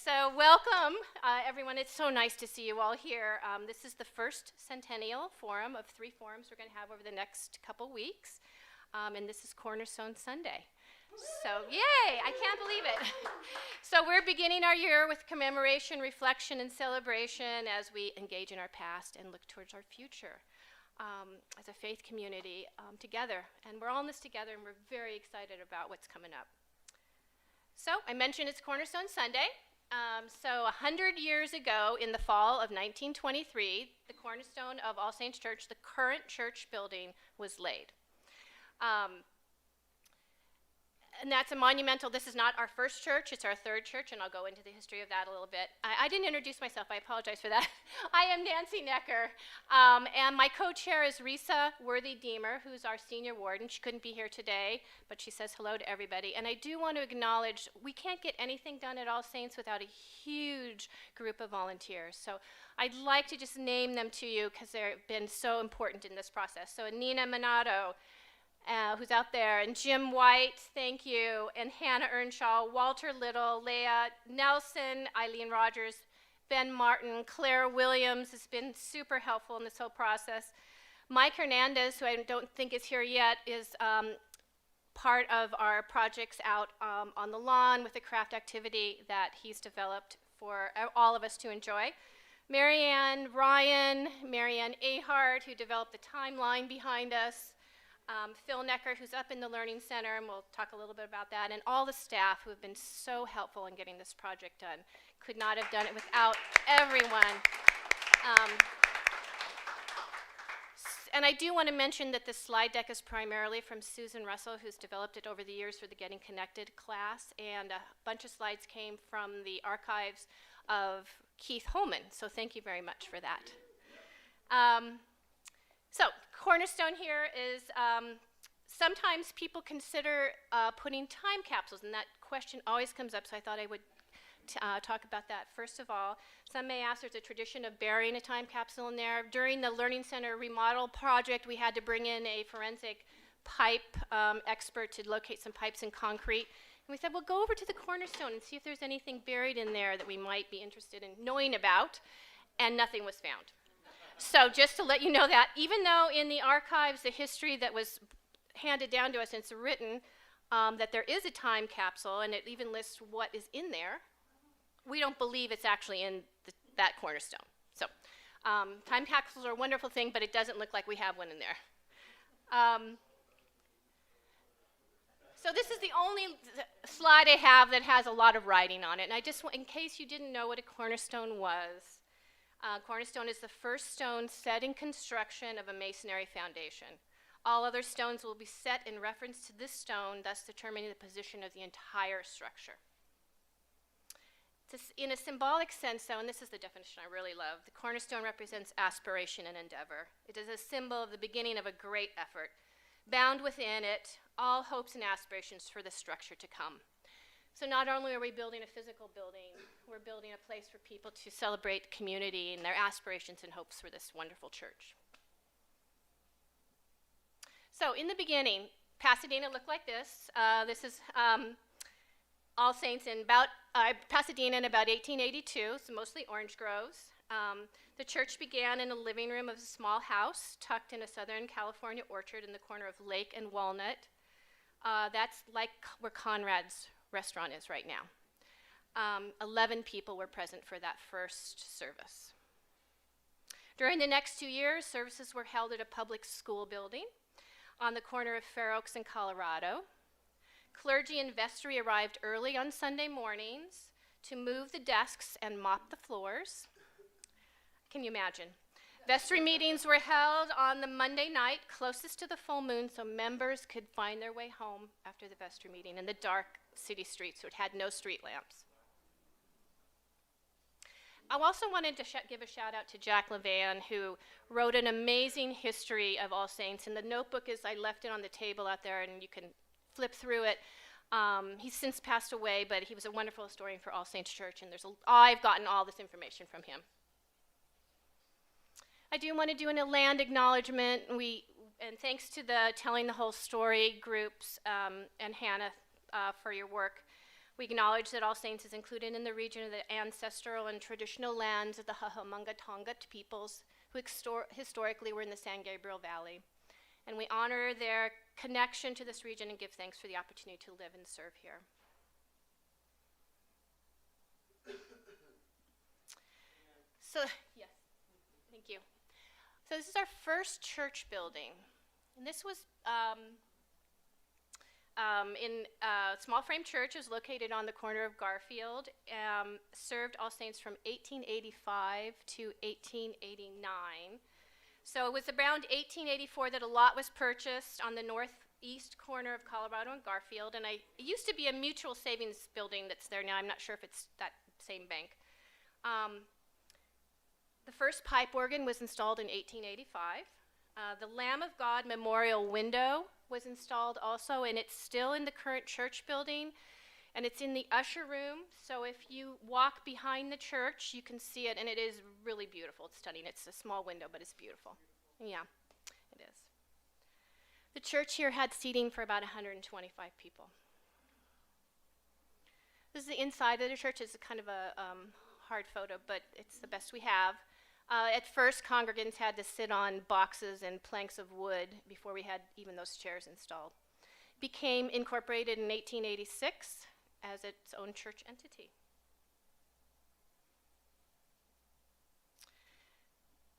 So welcome, everyone. It's so nice to see you all here. This is the first Centennial Forum of 3 forums we're going to have over the next couple weeks, and this is Cornerstone Sunday. So yay, I can't believe it. So we're beginning our year with commemoration, reflection, and celebration as we engage in our past and look towards our future as a faith community together. And we're all in this together, and we're very excited about what's coming up. So I mentioned it's Cornerstone Sunday. So 100 years ago, in the fall of 1923, the cornerstone of All Saints Church, the current church building, was laid. And that's a monumental, this is not our first church, it's our third church, and I'll go into the history of that a little bit. I didn't introduce myself, I apologize for that. I am Nancy Naecker, and my co-chair is Risa Worthy-Deamer, who's our senior warden. She couldn't be here today, but she says hello to everybody. And I do want to acknowledge, we can't get anything done at All Saints without a huge group of volunteers. So I'd like to just name them to you, because they've been so important in this process. So Nina Minato, who's out there, and Jim White, thank you, and Hannah Earnshaw, Walter Little, Leah Nelson, Eileen Rogers, Ben Martin, Claire Williams has been super helpful in this whole process. Mike Hernandez, who I don't think is here yet, is part of our projects out on the lawn with the craft activity that he's developed for all of us to enjoy. Marianne Ryan, Marianne Ahart, who developed the timeline behind us. Phil Naecker, who's up in the Learning Center, and we'll talk a little bit about that, and all the staff who have been so helpful in getting this project done. Could not have done it without everyone. And I do want to mention that this slide deck is primarily from Susan Russell, who's developed it over the years for the Getting Connected class, and a bunch of slides came from the archives of Keith Holman, so thank you very much for that. So Cornerstone here is, sometimes people consider putting time capsules, and that question always comes up, so I thought I would talk about that. First of all, some may ask, there's a tradition of burying a time capsule in there. During the Learning Center remodel project, we had to bring in a forensic pipe expert to locate some pipes in concrete. And we said, well, go over to the Cornerstone and see if there's anything buried in there that we might be interested in knowing about, and nothing was found. So just to let you know that, even though in the archives, the history that was handed down to us, and it's written that there is a time capsule, and it even lists what is in there, we don't believe it's actually in that Cornerstone. So time capsules are a wonderful thing, but it doesn't look like we have one in there. So this is the only slide I have that has a lot of writing on it, and I just, in case you didn't know what a cornerstone was, cornerstone is the first stone set in construction of a masonry foundation. All other stones will be set in reference to this stone, thus determining the position of the entire structure. In a symbolic sense, though, and this is the definition I really love, the cornerstone represents aspiration and endeavor. It is a symbol of the beginning of a great effort. Bound within it, all hopes and aspirations for the structure to come. So not only are we building a physical building, we're building a place for people to celebrate community and their aspirations and hopes for this wonderful church. So in the beginning, Pasadena looked like this. This is All Saints in Pasadena in about 1882, so mostly orange groves. The church began in a living room of a small house tucked in a Southern California orchard in the corner of Lake and Walnut. That's like where Conrad's restaurant is right now. 11 people were present for that first service. During the next 2 years, services were held at a public school building on the corner of Fair Oaks and Colorado. Clergy and vestry arrived early on Sunday mornings to move the desks and mop the floors. Can you imagine? Vestry meetings were held on the Monday night closest to the full moon so members could find their way home after the vestry meeting in the dark city streets, so it had no street lamps. I also wanted to give a shout out to Jack Levan, who wrote an amazing history of All Saints, and the notebook I left it on the table out there, and you can flip through it. He's since passed away, but he was a wonderful historian for All Saints Church, and I've gotten all this information from him. I do want to do a land acknowledgement, and thanks to the Telling the Whole Story groups and Hannah for your work. We acknowledge that All Saints is included in the region of the ancestral and traditional lands of the Hahamanga Tongat peoples who historically were in the San Gabriel Valley. And we honor their connection to this region and give thanks for the opportunity to live and serve here. So, yes, thank you. So this is our first church building. And this was in a small frame church. It was located on the corner of Garfield, served All Saints from 1885 to 1889. So it was around 1884 that a lot was purchased on the northeast corner of Colorado and Garfield, and it used to be a mutual savings building that's there now. I'm not sure if it's that same bank. The first pipe organ was installed in 1885. The Lamb of God memorial window was installed also, and it's still in the current church building, and it's in the usher room. So if you walk behind the church, you can see it, and it is really beautiful. It's stunning. It's a small window, but it's beautiful. Yeah, it is. The church here had seating for about 125 people. This is the inside of the church. It's kind of a hard photo, but it's the best we have. At first, congregants had to sit on boxes and planks of wood before we had even those chairs installed. Became incorporated in 1886 as its own church entity.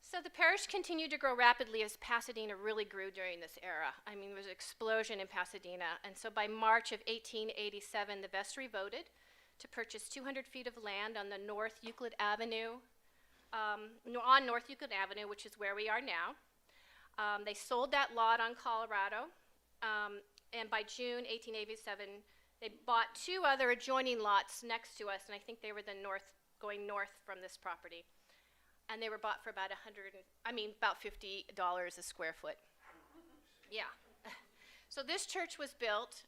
So the parish continued to grow rapidly as Pasadena really grew during this era. I mean, there was an explosion in Pasadena, and so by March of 1887, the vestry voted to purchase 200 feet of land on the North Euclid Avenue, which is where we are now. They sold that lot on Colorado, and by June 1887, they bought two other adjoining lots next to us, and I think they were going north from this property. And they were bought for about about $50 a square foot. Yeah. So this church was built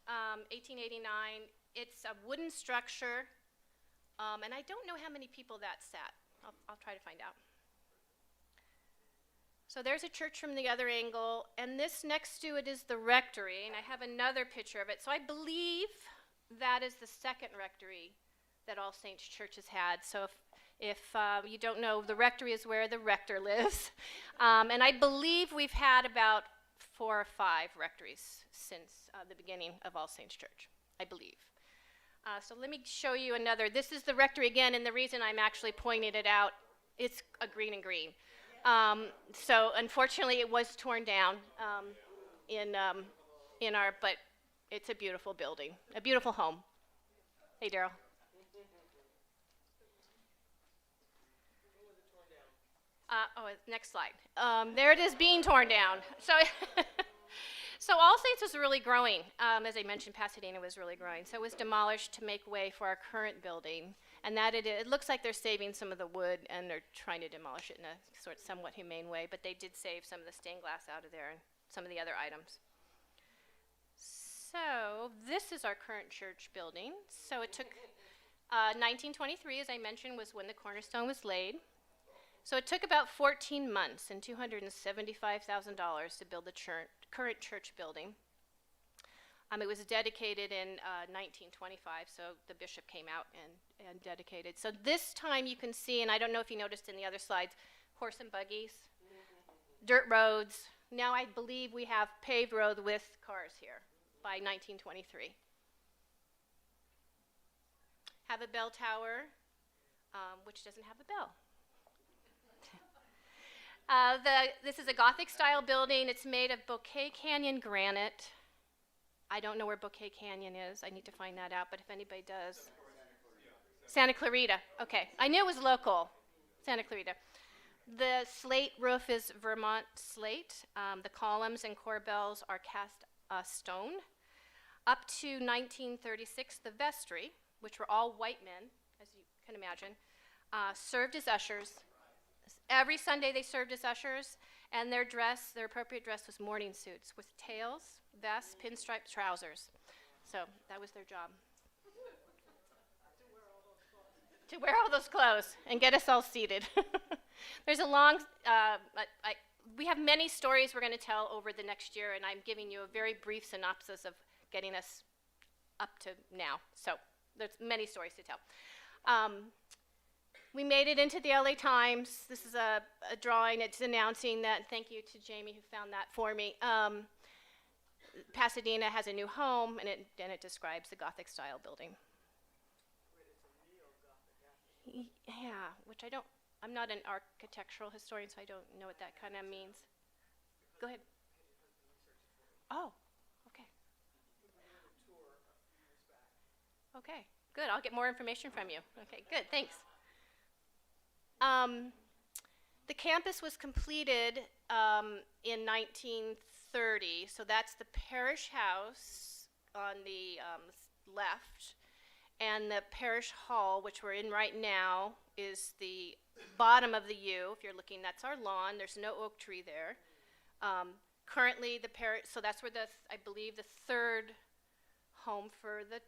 1889. It's a wooden structure, and I don't know how many people that sat. I'll try to find out. So there's a church from the other angle, and this next to it is the rectory, and I have another picture of it. So I believe that is the second rectory that All Saints Church has had. So if you don't know, the rectory is where the rector lives. And I believe we've had about 4 or 5 rectories since the beginning of All Saints Church, I believe. So let me show you another. This is the rectory again, and the reason I'm actually pointing it out, it's a green and green. So unfortunately, it was torn down but it's a beautiful building, a beautiful home. Hey, Daryl. Next slide. There it is being torn down. So All Saints was really growing. As I mentioned, Pasadena was really growing. So it was demolished to make way for our current building. And that it looks like they're saving some of the wood, and they're trying to demolish it in a somewhat humane way. But they did save some of the stained glass out of there and some of the other items. So this is our current church building. So it took 1923, as I mentioned, was when the cornerstone was laid. So it took about 14 months and $275,000 to build the current church building. It was dedicated in 1925, so the bishop came out and dedicated. So this time you can see, and I don't know if you noticed in the other slides, horse and buggies, dirt roads. Now I believe we have paved road with cars here by 1923. Have a bell tower, which doesn't have a bell. This is a Gothic-style building. It's made of Bouquet Canyon granite. I don't know where Bouquet Canyon is. I need to find that out, but if anybody does. Santa Clarita. Okay. I knew it was local. Santa Clarita. The slate roof is Vermont slate. The columns and corbels are cast stone. Up to 1936, the vestry, which were all white men, as you can imagine, served as ushers. Every Sunday they served as ushers, and their appropriate dress was morning suits with tails, vests, pinstripe trousers. So that was their job. To wear all those clothes and get us all seated. There's a long, we have many stories we're going to tell over the next year, and I'm giving you a very brief synopsis of getting us up to now. So there's many stories to tell. We made it into the LA Times. This is a drawing. It's announcing that, thank you to Jamie who found that for me. Pasadena has a new home, and it describes the Gothic style building. Yeah, which I'm not an architectural historian, so I don't know what that kind of means. Go ahead. Oh, okay. Okay, good. I'll get more information from you. Okay, good, thanks. The campus was completed in 1930, so that's the parish house on the left, and the parish hall, which we're in right now, is the bottom of the U. If you're looking, that's our lawn. There's no oak tree there. Currently, the parish, so that's where I believe the third home for the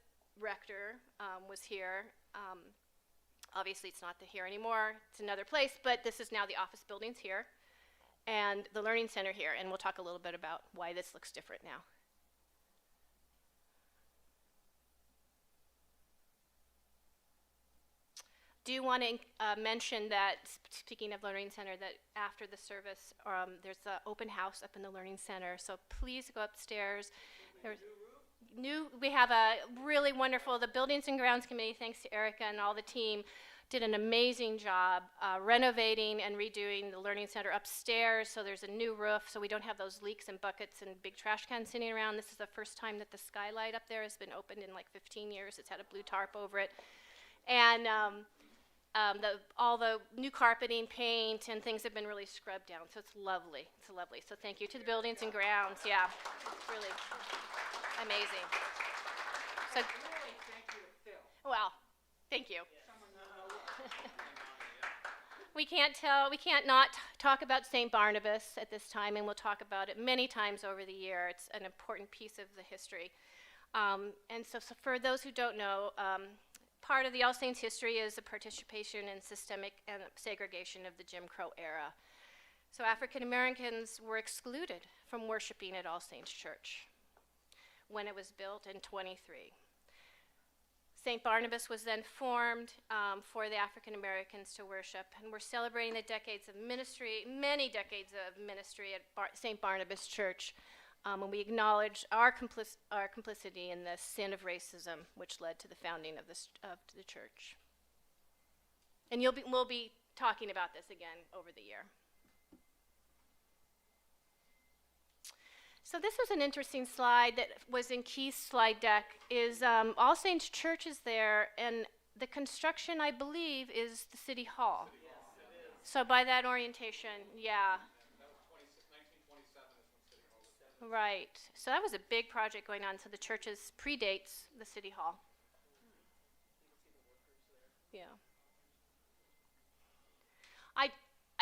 rector was here. Obviously, it's not here anymore. It's another place, but this is now the office buildings here and the learning center here, and we'll talk a little bit about why this looks different now. Do want to mention that, speaking of Learning Center, that after the service, there's an open house up in the Learning Center, so please go upstairs. We have a really wonderful, the Buildings and Grounds Committee, thanks to Erica and all the team, did an amazing job renovating and redoing the Learning Center upstairs, so there's a new roof, so we don't have those leaks and buckets and big trash cans sitting around. This is the first time that the skylight up there has been opened in like 15 years. It's had a blue tarp over it. And all the new carpeting, paint, and things have been really scrubbed down, so it's lovely. It's lovely. So thank you to the Buildings and Grounds. Yeah, it's really amazing. So, really thank you to Phil. Well, thank you. Yeah. We can't not talk about St. Barnabas at this time, and we'll talk about it many times over the year. It's an important piece of the history. And so for those who don't know, part of the All Saints history is the participation in systemic and segregation of the Jim Crow era. So African Americans were excluded from worshiping at All Saints Church when it was built in 23. St. Barnabas was then formed for the African Americans to worship, and we're celebrating the decades of ministry, many decades of ministry at St. Barnabas Church, and we acknowledge our complicity in the sin of racism, which led to the founding of the church. And we'll be talking about this again over the year. So this was an interesting slide that was in Keith's slide deck, is All Saints Church is there, and the construction, I believe, is the City Hall. Yes, it is. So by that orientation, yeah. That was 1927 is when City Hall was built. Right. So that was a big project going on, so the churches predates the City Hall. Yeah.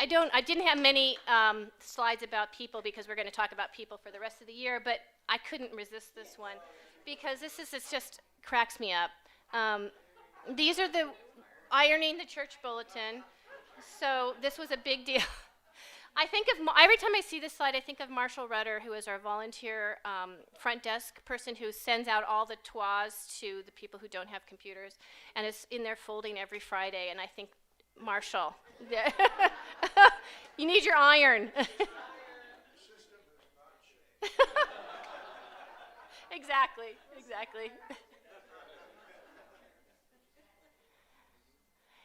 I didn't have many slides about people because we're going to talk about people for the rest of the year, but I couldn't resist this one because it just cracks me up. These are the ironing the church bulletin. So this was a big deal. I think every time I see this slide, I think of Marshall Rudder, who is our volunteer front desk person who sends out all the tois to the people who don't have computers, and is in there folding every Friday, and I think, Marshall, you need your iron. Exactly.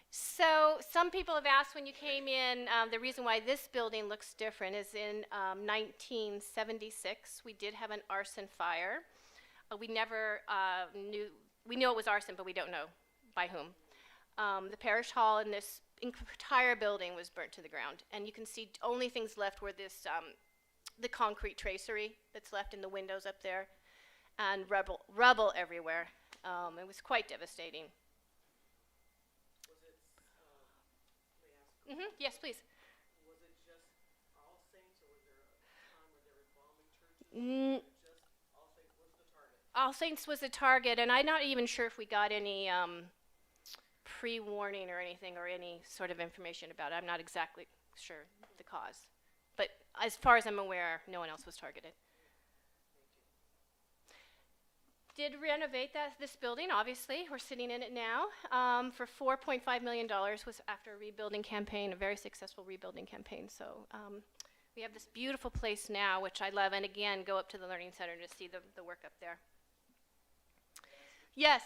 So some people have asked when you came in, the reason why this building looks different is in 1976, we did have an arson fire. We never we knew it was arson, but we don't know by whom. The parish hall and this entire building was burnt to the ground, and you can see only things left were this, the concrete tracery that's left in the windows up there, and rubble everywhere. It was quite devastating. Was it, may I ask? Yes, please. Was it just All Saints, or was there a time where they were bombing churches? Just All Saints was the target? All Saints was the target, and I'm not even sure if we got any pre-warning or anything, or any sort of information about it. I'm not exactly sure the cause. But as far as I'm aware, no one else was targeted. did renovate this building, obviously. We're sitting in it now for $4.5 million was after a rebuilding campaign, a very successful rebuilding campaign. So we have this beautiful place now, which I love. And again, go up to the Learning Center to see the work up there. Yes?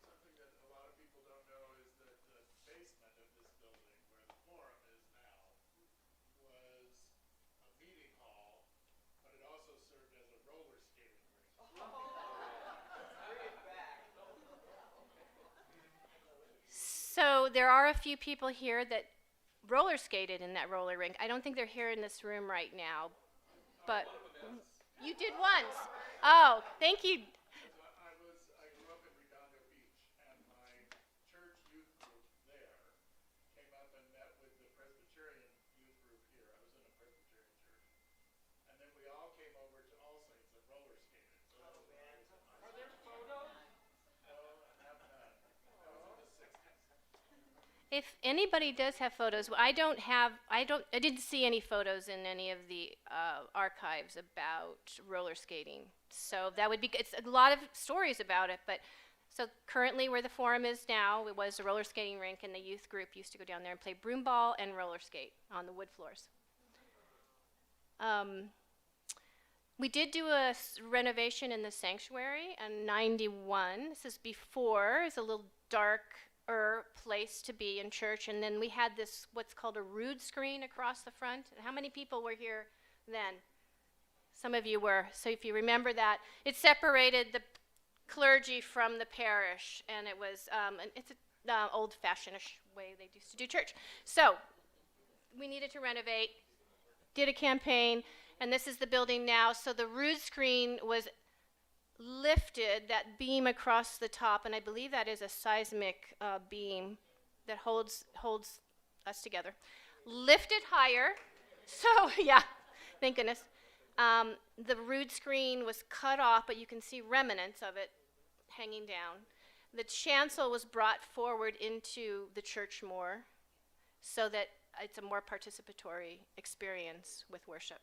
Something that a lot of people don't know is that the basement of this building, where the forum is now, was a meeting hall, but it also served as a roller skating rink. So there are a few people here that roller skated in that roller rink. I don't think they're here in this room right now, but you did once. Oh, thank you. I grew up in Redondo Beach, and my church youth group there came up and met with the Presbyterian youth group here. I was in a Presbyterian church. And then we all came over to All Saints and roller skated. So that was when I was in high school. Are there photos? No, I have none. That was in the 60s. If anybody does have photos, I didn't see any photos in any of the archives about roller skating. So that would be, it's a lot of stories about it, but so currently where the forum is now, it was a roller skating rink, and the youth group used to go down there and play broom ball and roller skate on the wood floors. We did do a renovation in the sanctuary in '91. This is before. It's a little darker place to be in church. And then we had this, what's called a rood screen across the front. How many people were here then? Some of you were. So if you remember that, it separated the clergy from the parish. And it was, it's an old-fashioned-ish way they used to do church. So we needed to renovate, did a campaign, and this is the building now. So the rood screen was lifted, that beam across the top, and I believe that is a seismic beam that holds us together. Lifted higher, so yeah, thank goodness. The rood screen was cut off, but you can see remnants of it hanging down. The chancel was brought forward into the church more, so that it's a more participatory experience with worship.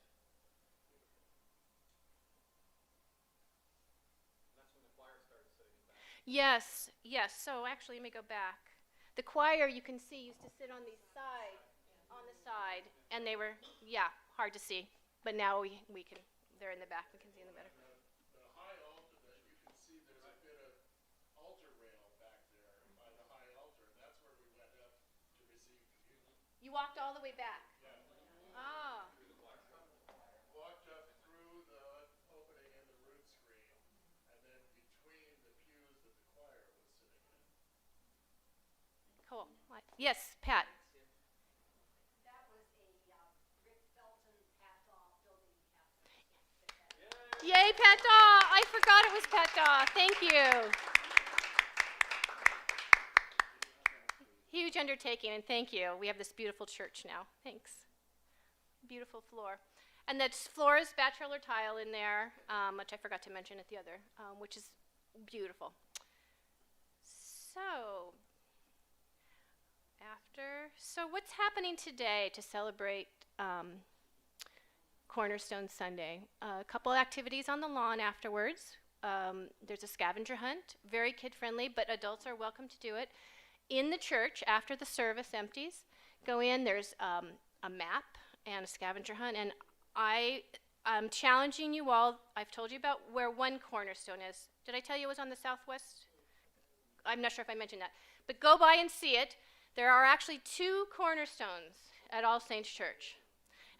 Yes. So actually, let me go back. The choir, you can see, used to sit on the side, and they were, hard to see. But now we can. They're in the back. We can see them better. The high altar, that you can see there's a bit of altar rail back there by the high altar, and that's where we went up to receive communion. You walked all the way back. Yeah. Ah. Walked up through the opening in the rood screen, and then between the pews that the choir was sitting in. Cool. Yes, Pat. That was a Rick Felton Pat Daw building captain. Yay, Pat Daw. I forgot it was Pat Daw. Thank you. Huge undertaking, and thank you. We have this beautiful church now. Thanks. Beautiful floor. And that floor is bachelor tile in there, which I forgot to mention at the other, which is beautiful. So what's happening today to celebrate Cornerstone Sunday? A couple activities on the lawn afterwards. There's a scavenger hunt, very kid-friendly, but adults are welcome to do it. In the church, after the service empties, go in, there's a map and a scavenger hunt, and I'm challenging you all. I've told you about where one cornerstone is. Did I tell you it was on the southwest? I'm not sure if I mentioned that. But go by and see it. There are actually 2 cornerstones at All Saints Church.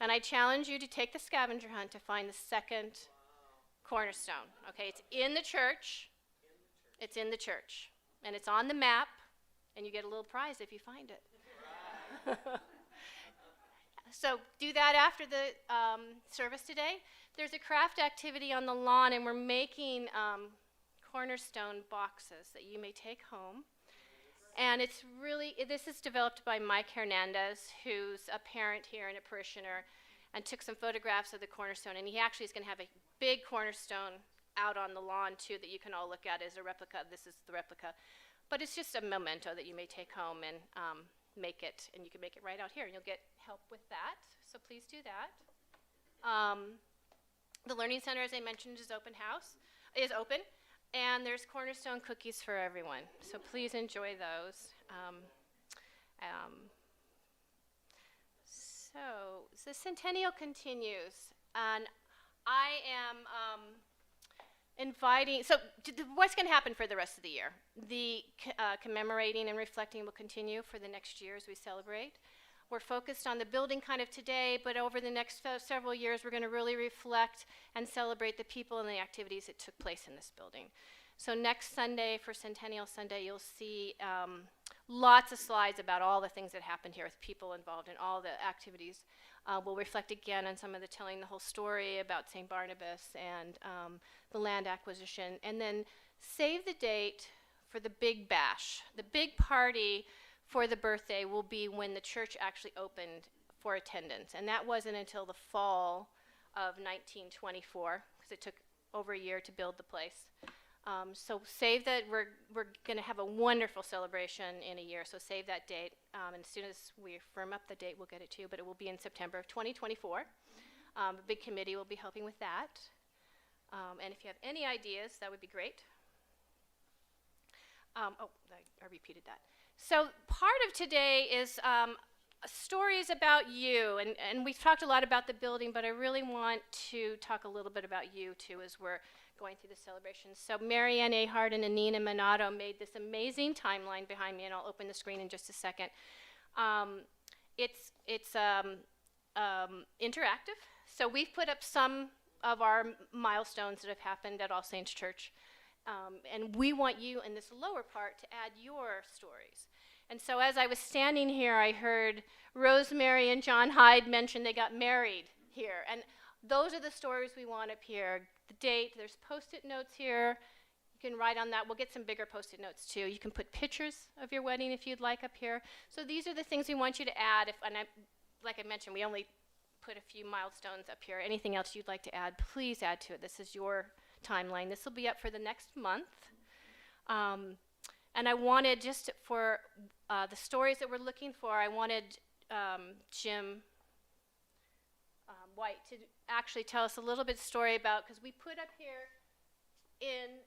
And I challenge you to take the scavenger hunt to find the second cornerstone. Okay, it's in the church. It's in the church. And it's on the map, and you get a little prize if you find it. So do that after the service today. There's a craft activity on the lawn, and we're making cornerstone boxes that you may take home. And it's really, this is developed by Mike Hernandez, who's a parent here and a parishioner, and took some photographs of the cornerstone. And he actually is going to have a big cornerstone out on the lawn, too, that you can all look at as a replica. This is the replica. But it's just a memento that you may take home and make it, and you can make it right out here, and you'll get help with that. So please do that. The Learning Center, as I mentioned, is open. And there's Cornerstone cookies for everyone, so please enjoy those. So the Centennial continues, and I am inviting, so what's going to happen for the rest of the year? The commemorating and reflecting will continue for the next year as we celebrate. We're focused on the building kind of today, but over the next several years, we're going to really reflect and celebrate the people and the activities that took place in this building. So next Sunday, for Centennial Sunday, you'll see lots of slides about all the things that happened here with people involved in all the activities. We'll reflect again on some of the telling the whole story about St. Barnabas and the land acquisition. And then save the date for the big bash. The big party for the birthday will be when the church actually opened for attendance. And that wasn't until the fall of 1924, because it took over a year to build the place. So save that, we're going to have a wonderful celebration in a year, so save that date. And as soon as we firm up the date, we'll get it to you, but it will be in September of 2024. A big committee will be helping with that. And if you have any ideas, that would be great. I repeated that. So part of today is stories about you, and we've talked a lot about the building, but I really want to talk a little bit about you too as we're going through the celebrations. So Marianne Ahart and Anina Minato made this amazing timeline behind me, and I'll open the screen in just a second. It's interactive, so we've put up some of our milestones that have happened at All Saints Church. And we want you in this lower part to add your stories. And so as I was standing here, I heard Rosemary and John Hyde mention they got married here. And those are the stories we want up here. The date, there's Post-it notes here. You can write on that. We'll get some bigger Post-it notes too. You can put pictures of your wedding if you'd like up here. So these are the things we want you to add. Like I mentioned, we only put a few milestones up here. Anything else you'd like to add, please add to it. This is your timeline. This will be up for the next month. And I wanted, just for the stories that we're looking for, I wanted Jim White to actually tell us a little bit story about, because we put up here in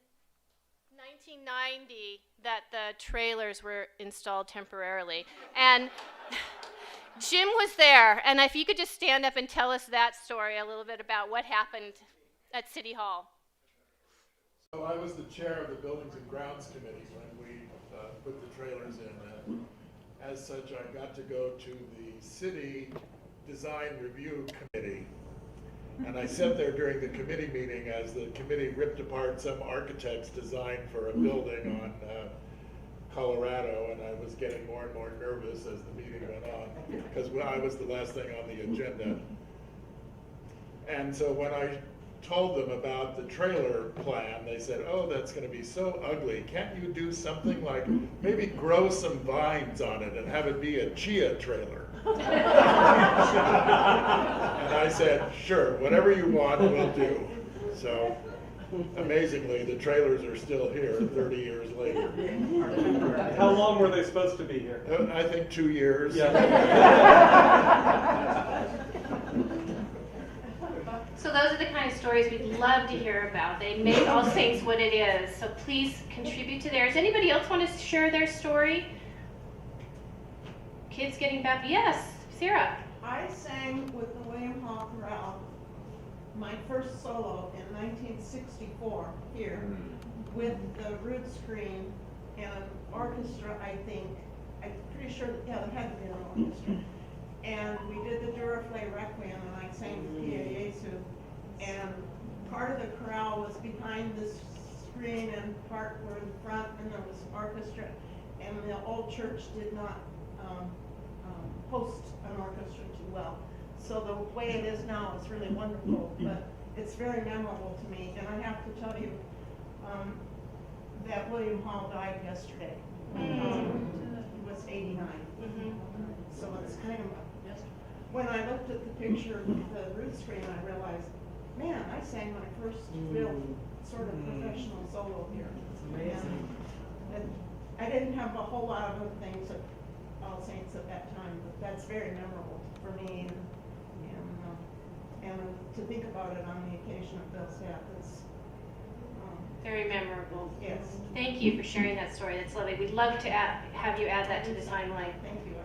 1990 that the trailers were installed temporarily. And Jim was there, and if you could just stand up and tell us that story a little bit about what happened at City Hall. So I was the chair of the Buildings and Grounds Committee when we put the trailers in. As such, I got to go to the City Design Review Committee. And I sat there during the committee meeting as the committee ripped apart some architect's design for a building on Colorado, and I was getting more and more nervous as the meeting went on, because I was the last thing on the agenda. And so when I told them about the trailer plan, they said, "Oh, that's going to be so ugly. Can't you do something like maybe grow some vines on it and have it be a chia trailer?" And I said, "Sure, whatever you want, we'll do." So amazingly, the trailers are still here 30 years later. How long were they supposed to be here? I think 2 years. Yeah. So those are the kind of stories we'd love to hear about. They make All Saints what it is. So please contribute to theirs. Anybody else want to share their story? Kids getting baptized? Yes, Sarah. I sang with the William Hall Chorale my first solo in 1964 here with the root screen and an orchestra, I think. I'm pretty sure, there had to be an orchestra. And we did the Duraflay Requiem, and I sang Pia Jesu. And part of the chorale was behind this screen, and part were in front, and there was orchestra. And the old church did not host an orchestra too well. So the way it is now is really wonderful, but it's very memorable to me. And I have to tell you that William Hall died yesterday. He was 89. So it's kind of when I looked at the picture with the root screen, I realized, man, I sang my first real sort of professional solo here. It's amazing. And I didn't have a whole lot of other things at All Saints at that time, but that's very memorable for me. And to think about it on the occasion of Bill's death, Very memorable. Yes, Thank you for sharing that story. That's lovely. We'd love to have you add that to the timeline. thank you.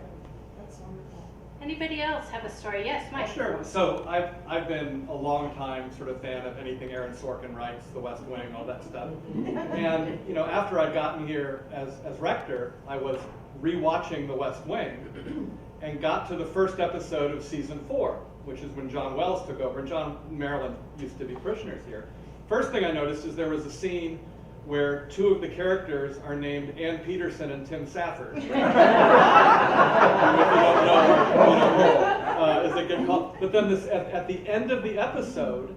That's wonderful. Anybody else have a story? Yes, Mike. Sure. So I've been a long time sort of fan of anything Aaron Sorkin writes, The West Wing, all that stuff. And after I'd gotten here as rector, I was rewatching The West Wing and got to the first episode of season 4, which is when John Wells took over. John Maryland used to be parishioners here. First thing I noticed is there was a scene where 2 of the characters are named Ann Peterson and Tim Safford. If you don't know, as they get called. But then at the end of the episode,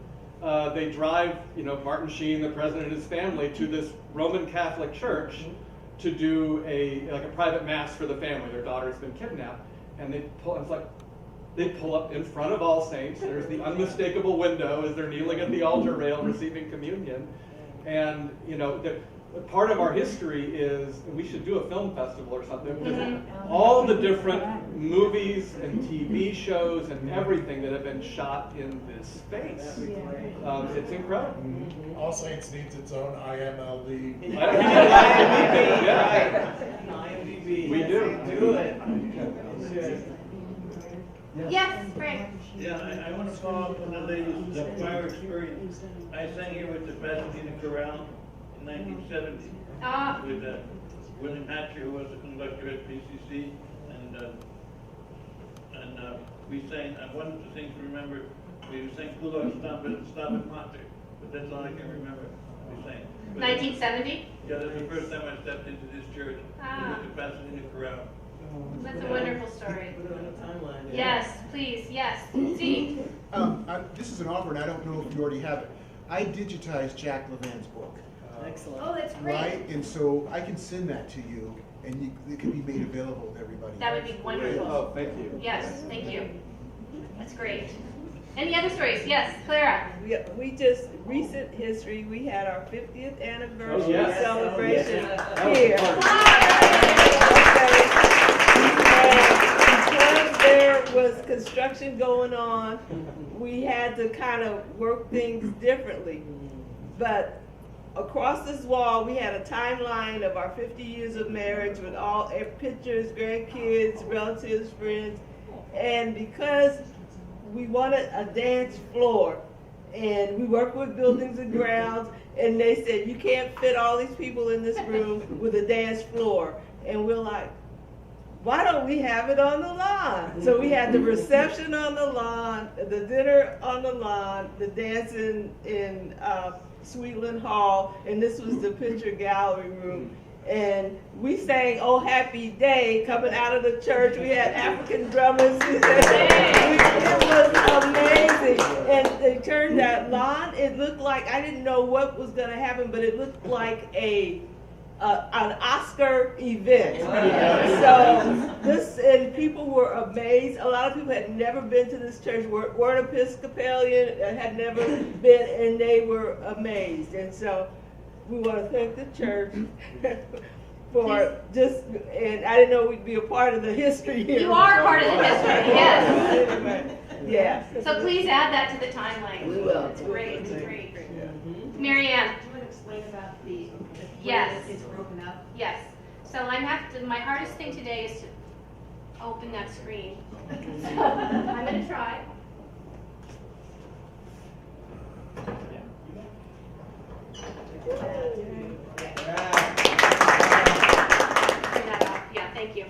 they drive, Martin Sheen, the president and his family, to this Roman Catholic church to do a private mass for the family. Their daughter's been kidnapped, and they pull up in front of All Saints. There's the unmistakable window as they're kneeling at the altar rail receiving communion. And, part of our history is, and we should do a film festival or something, because all the different movies and TV shows and everything that have been shot in this space. It's incredible. All Saints needs its own IMLD. IMDb. We do. Do it. Yes, Frank. Yeah, I want to follow up on the lady's choir experience. I sang here with the Pasadena Chorale in 1970 with William Hatcher, who was the conductor at PCC, and we sang. One of the things to remember, we sang "Pull Stop It, Mater," but that's all I can remember. We sang. 1970? Yeah, that's the first time I stepped into this church with the Pasadena Chorale. That's a wonderful story. Put it on the timeline. Yes, please, yes. Steve? This is an offer, and I don't know if you already have it. I digitized Jack Levin's book, Excellent. Oh, that's great. right? And so I can send that to you, and it can be made available to everybody. That would be wonderful. Oh, thank you. Yes, thank you. That's great. Any other stories? Yes, Clara? We just, recent history, we had our 50th anniversary Oh, yes. celebration That was here. fun. Okay. And because there was construction going on, we had to kind of work things differently. But across this wall, we had a timeline of our 50 years of marriage with all pictures, grandkids, relatives, friends. And because we wanted a dance floor, and we worked with buildings and grounds, and they said, you can't fit all these people in this room with a dance floor. And we're like, why don't we have it on the lawn? So we had the reception on the lawn, the dinner on the lawn, the dancing in Sweetland Hall, and this was the picture gallery room. And we sang "Oh Happy Day" coming out of the church. We had African drummers. It was amazing. And they turned that lawn. It looked like, I didn't know what was going to happen, but it looked like an Oscar event. So and people were amazed. A lot of people had never been to this church, weren't Episcopalian, had never been, and they were amazed. And so we want to thank the church for just, and I didn't know we'd be a part of the history here. You are part of the history, yes. Anyway, yeah. So please add that to the timeline. We will. It's great, great. Mary Ann? Do you want to explain about the Yes. way it's broken up? Yes. So my hardest thing today is to open that screen. So I'm going to try. Turn that off. Yeah, thank you.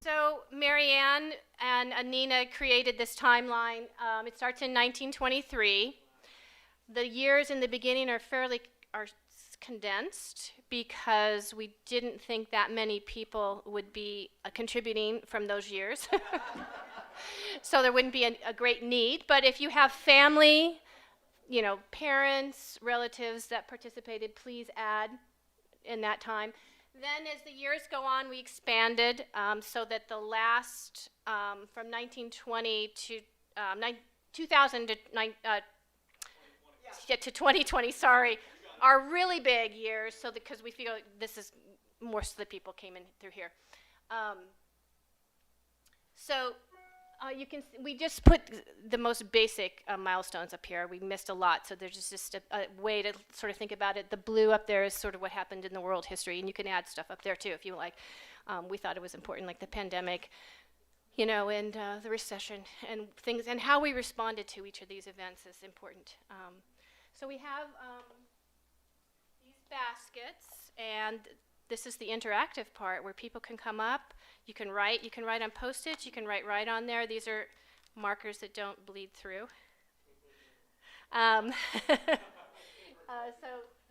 So Mary Ann and Anina created this timeline. It starts in 1923. The years in the beginning are condensed because we didn't think that many people would be contributing from those years. So there wouldn't be a great need. But if you have family, parents, relatives that participated, please add in that time. Then as the years go on, we expanded so that the last, from 1920 to 2000 to 2020, are really big years, so because we feel like this is most of the people came in through here. So We just put the most basic milestones up here. We missed a lot, so there's just a way to sort of think about it. The blue up there is sort of what happened in the world history, and you can add stuff up there too if you like. We thought it was important, like the pandemic, and the recession and things, and how we responded to each of these events is important. So we have these baskets, and this is the interactive part where people can come up. You can write on Post-its, you can write right on there. These are markers that don't bleed through. So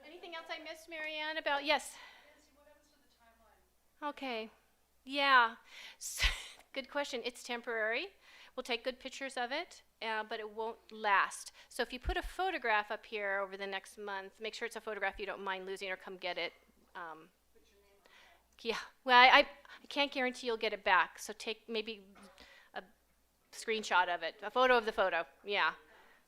anything else I missed, Marianne, about, yes? What happens to the timeline? Okay, yeah, good question. It's temporary. We'll take good pictures of it, but it won't last. So if you put a photograph up here over the next month, make sure it's a photograph you don't mind losing or come get it. Yeah, well, I can't guarantee you'll get it back, so take maybe a screenshot of it, a photo of the photo, yeah.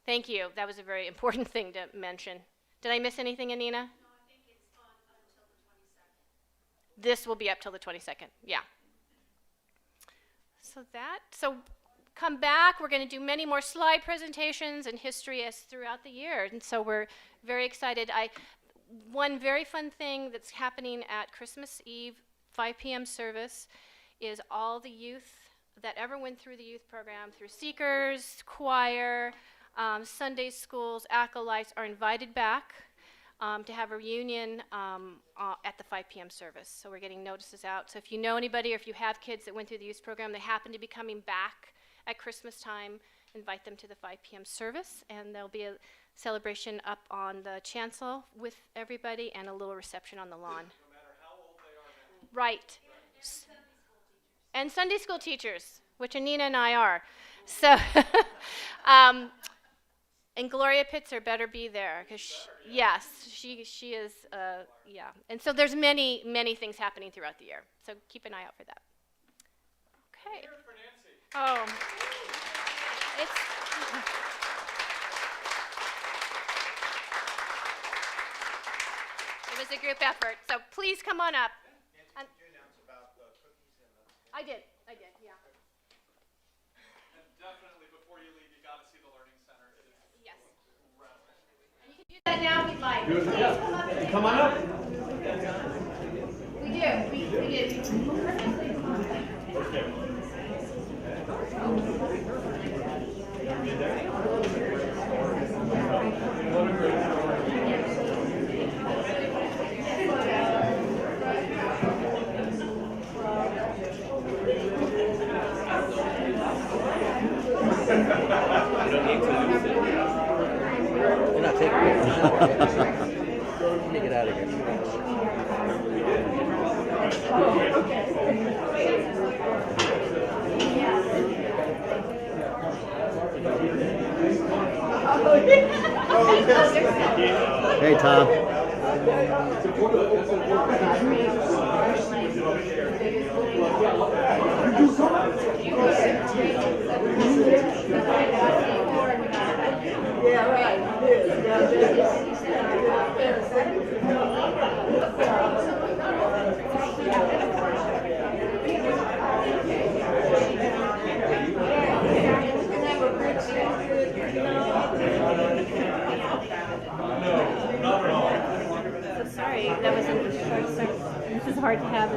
Thank you, that was a very important thing to mention. Did I miss anything, Anina? No, I think it's on until the 22nd. This will be up till the 22nd, yeah. So come back, we're gonna do many more slide presentations and history as throughout the year, and so we're very excited. One very fun thing that's happening at Christmas Eve, 5 p.m. service, is all the youth that ever went through the youth program, through Seekers, choir, Sunday schools, acolytes, are invited back to have a reunion at the 5 p.m. service. So we're getting notices out. So if you know anybody or if you have kids that went through the youth program, they happen to be coming back at Christmas time, invite them to the 5 p.m. service, and there'll be a celebration up on the chancel with everybody and a little reception on the lawn. No matter how old they are now. Right. And Sunday school teachers, which Anina and I are. So, and Gloria Pitzer better be there, because she is, yeah. And so there's many, many things happening throughout the year. So keep an eye out for that. Okay. Here for Nancy. Oh, it was a group effort, so please come on up. Nancy, did you announce about the cookies and the... I did, yeah. And definitely before you leave, you got to see the Learning Center. It is Yes. incredible. And you can do that now if you'd like. Do it, Please yeah. come up and Come on up. We did. You're not taking it. Let me get out of here. Hey, Tom. Yeah, right. So sorry, that was in the short service. This is hard to have.